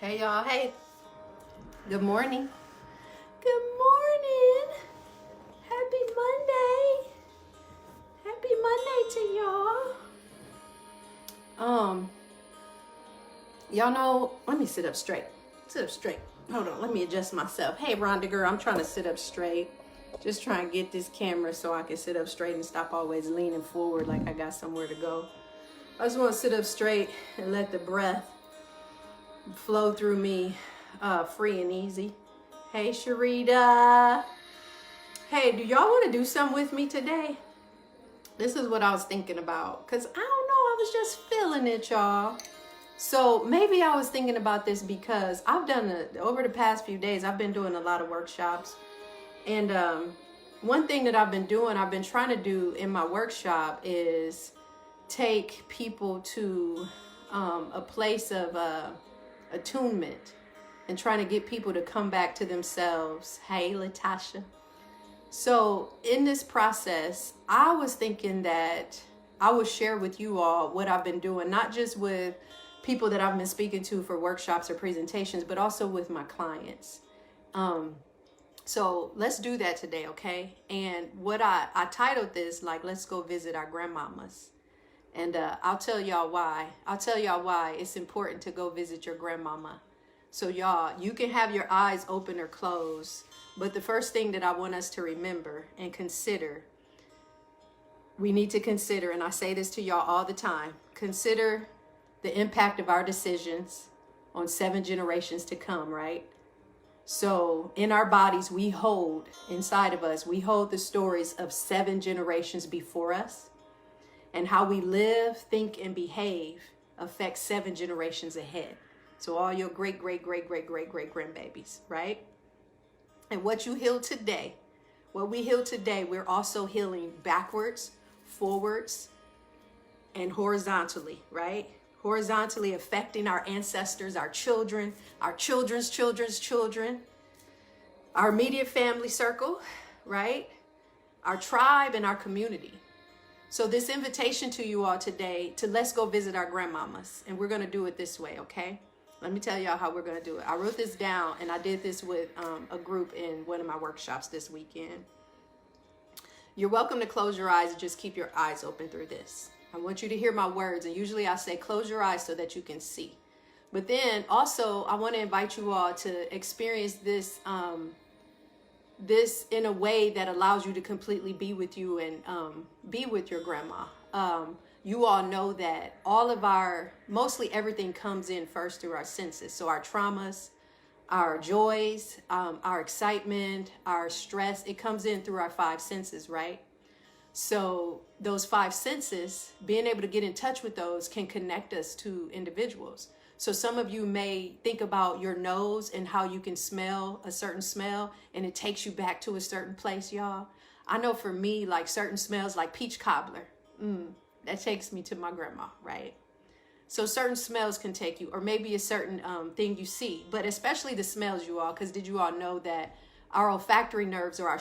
Hey y'all, hey. Good morning. Good morning. Happy Monday. Happy Monday to y'all. Y'all know, let me sit up straight. Sit up straight. Hold on, let me adjust myself. Hey Rhonda girl, I'm trying to sit up straight. Just trying to get this camera so I can sit up straight and stop always leaning forward like I got somewhere to go. I just want to sit up straight and let the breath flow through me free and easy. Hey Sharita. Hey, do y'all want to do something with me today? This is what I was thinking about, because I don't know, I was just feeling it, y'all. So maybe I was thinking about this because I've done over the past few days, I've been doing a lot of workshops. And one thing that I've been doing, I've been trying to do in my workshop is take people to a place of attunement and trying to get people to come back to themselves. Hey, Latasha. So in this process, I was thinking that I would share with you all what I've been doing, not just with people that I've been speaking to for workshops or presentations, but also with my clients. So let's do that today, okay? And what I titled this, like, let's go visit our grandmommas. And I'll tell y'all why. I'll tell y'all why it's important to go visit your grandmama. So y'all, you can have your eyes open or closed, but the first thing that I want us to remember and consider, we need to consider, and I say this to y'all all the time, consider the impact of our decisions on 7 generations to come, right? So in our bodies, we hold, inside of us, we hold the stories of 7 generations before us. And how we live, think, and behave affects 7 generations ahead. So all your great grandbabies, right? And what you heal today, what we heal today, we're also healing backwards, forwards, and horizontally, right? Horizontally affecting our ancestors, our children, our children's children's children, our immediate family circle, right? Our tribe and our community. So this invitation to you all today to let's go visit our grandmamas, and we're going to do it this way, okay? Let me tell y'all how we're going to do it. I wrote this down, and I did this with a group in one of my workshops this weekend. You're welcome to close your eyes and just keep your eyes open through this. I want you to hear my words, and usually I say close your eyes so that you can see. But then also I want to invite you all to experience this this in a way that allows you to completely be with you and be with your grandma. You all know that all of mostly everything comes in first through our senses. So our traumas, our joys, our excitement, our stress, it comes in through our 5 senses, right? So those 5 senses, being able to get in touch with those can connect us to individuals. So some of you may think about your nose and how you can smell a certain smell and it takes you back to a certain place, y'all. I know for me, like certain smells like peach cobbler, that takes me to my grandma, right? So certain smells can take you, or maybe a certain thing you see, but especially the smells, you all, because did you all know that our olfactory nerves are our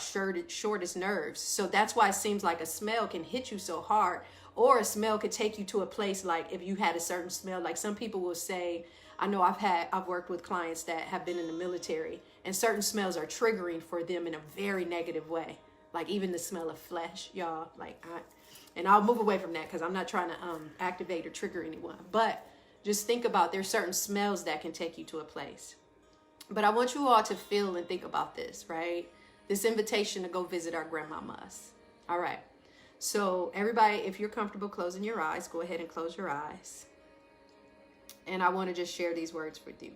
shortest nerves? So that's why it seems like a smell can hit you so hard. Or a smell could take you to a place, like if you had a certain smell, like some people will say, I know I've worked with clients that have been in the military, and certain smells are triggering for them in a very negative way. Like even the smell of flesh, y'all, and I'll move away from that because I'm not trying to activate or trigger anyone. But just think about, there's certain smells that can take you to a place. But I want you all to feel and think about this, right? This invitation to go visit our grandmamas. All right. So everybody, if you're comfortable closing your eyes, go ahead and close your eyes. And I want to just share these words with you.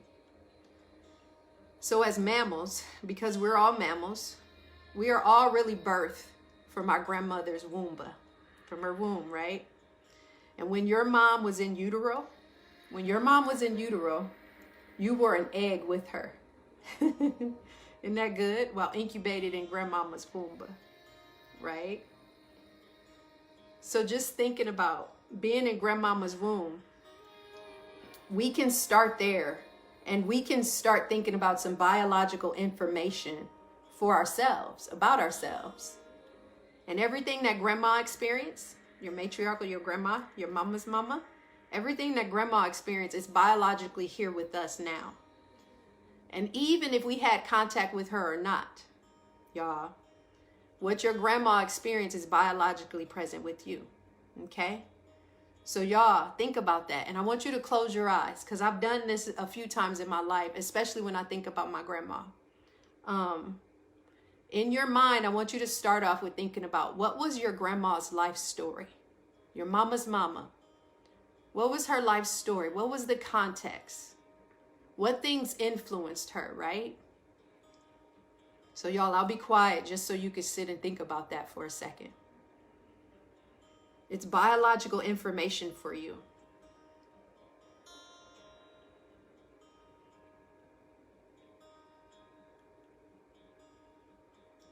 So as mammals, because we're all mammals, we are all really birthed from our grandmother's womb, from her womb, right? And when your mom was in utero, you were an egg with her. Isn't that good? While incubated in grandmama's womb, right? So just thinking about being in grandmama's womb, we can start there, and we can start thinking about some biological information for ourselves, about ourselves. And everything that grandma experienced, your matriarchal, your mama's mama, everything that grandma experienced is biologically here with us now. And even if we had contact with her or not, y'all, what your grandma experienced is biologically present with you. Okay? So y'all, think about that. And I want you to close your eyes, because I've done this a few times in my life, especially when I think about my grandma. In your mind, I want you to start off with thinking about, what was your grandma's life story? Your mama's mama. What was her life story? What was the context? What things influenced her, right? So y'all, I'll be quiet just so you can sit and think about that for a second. It's biological information for you.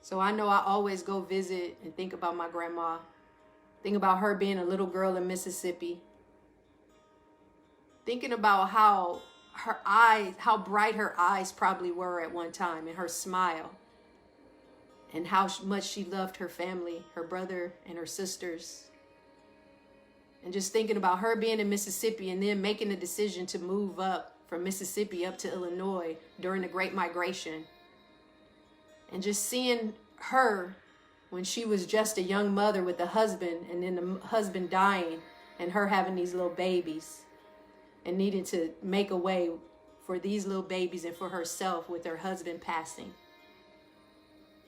So I know I always go visit and think about my grandma. Think about her being a little girl in Mississippi. Thinking about how her eyes, how bright her eyes probably were at one time, and her smile. And how much she loved her family, her brother and her sisters. And just thinking about her being in Mississippi and then making the decision to move up from Mississippi up to Illinois during the Great Migration. And just seeing her when she was just a young mother with a husband, and then the husband dying, and her having these little babies and needing to make a way for these little babies and for herself with her husband passing.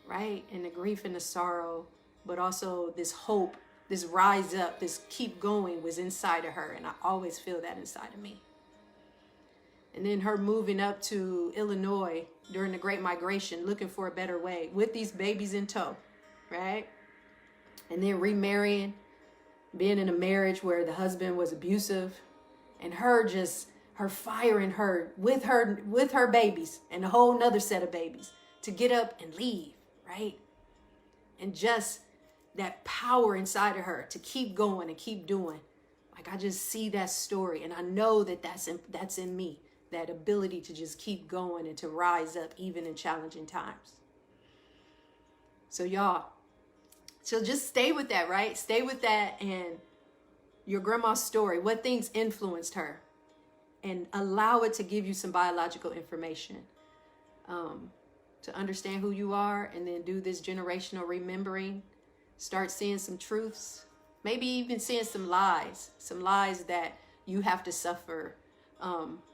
Right? And the grief and the sorrow, but also this hope, this rise up, this keep going was inside of her. And I always feel that inside of me. And then her moving up to Illinois during the Great Migration, looking for a better way with these babies in tow, right? And then remarrying, being in a marriage where the husband was abusive, and her just, her fire in her with her babies and a whole nother set of babies to get up and leave, right? And just that power inside of her to keep going and keep doing. Like, I just see that story, and I know that that's in me, that ability to just keep going and to rise up even in challenging times. So y'all, so just stay with that, right? Stay with that and your grandma's story, what things influenced her, and allow it to give you some biological information to understand who you are, and then do this generational remembering. Start seeing some truths, maybe even seeing some lies that you have to suffer,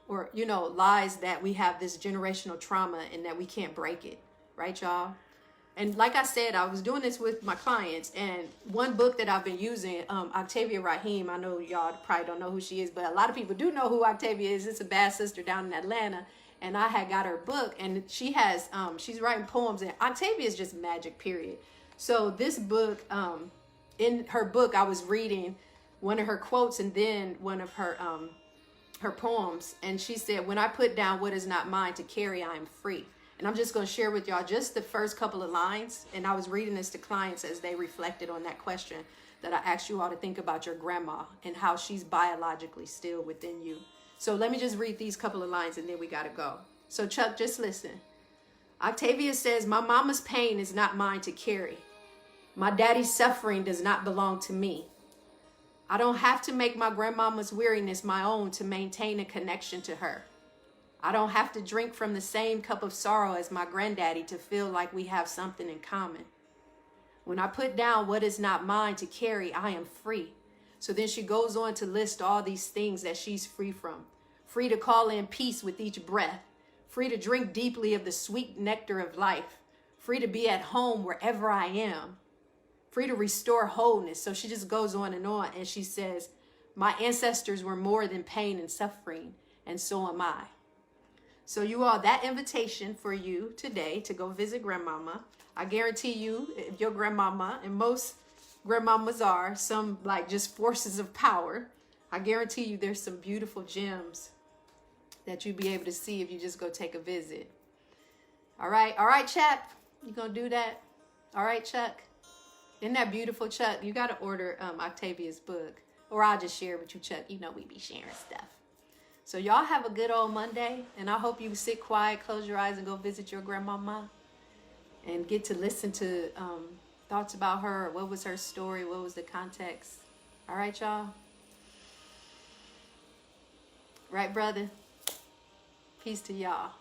or, you know, lies that we have this generational trauma and that we can't break it, right, y'all? And like I said, I was doing this with my clients, and one book that I've been using, Octavia Rahim, I know y'all probably don't know who she is, but a lot of people do know who Octavia is. It's a bad sister down in Atlanta, and I had got her book, and she has, she's writing poems, and Octavia is just magic, period. So this book, in her book, I was reading one of her quotes and then one of her poems, and she said, "When I put down what is not mine to carry, I am free." And I'm just going to share with y'all just the first couple of lines. And I was reading this to clients as they reflected on that question that I asked you all to think about your grandma and how she's biologically still within you. So let me just read these couple of lines and then we got to go. So Chuck, just listen. Octavia says, "My mama's pain is not mine to carry. My daddy's suffering does not belong to me. I don't have to make my grandmama's weariness my own to maintain a connection to her. I don't have to drink from the same cup of sorrow as my granddaddy to feel like we have something in common. When I put down what is not mine to carry, I am free." So then she goes on to list all these things that she's free from. Free to call in peace with each breath. Free to drink deeply of the sweet nectar of life. Free to be at home wherever I am. Free to restore wholeness. So she just goes on, and she says, "My ancestors were more than pain and suffering, and so am I." So you all, that invitation for you today to go visit Grandmama. I guarantee you, if your grandmama, and most grandmamas are some like just forces of power, I guarantee you there's some beautiful gems that you'll be able to see if you just go take a visit. All right, chap, you gonna do that? All right, Chuck. Isn't that beautiful, Chuck? You got to order Octavia's book, or I'll just share with you, Chuck. You know we be sharing stuff. So y'all have a good old Monday, and I hope you sit quiet, close your eyes, and go visit your grandmama and get to listen to thoughts about her. What was her story? What was the context? All right, y'all? Right, brother? Peace to y'all.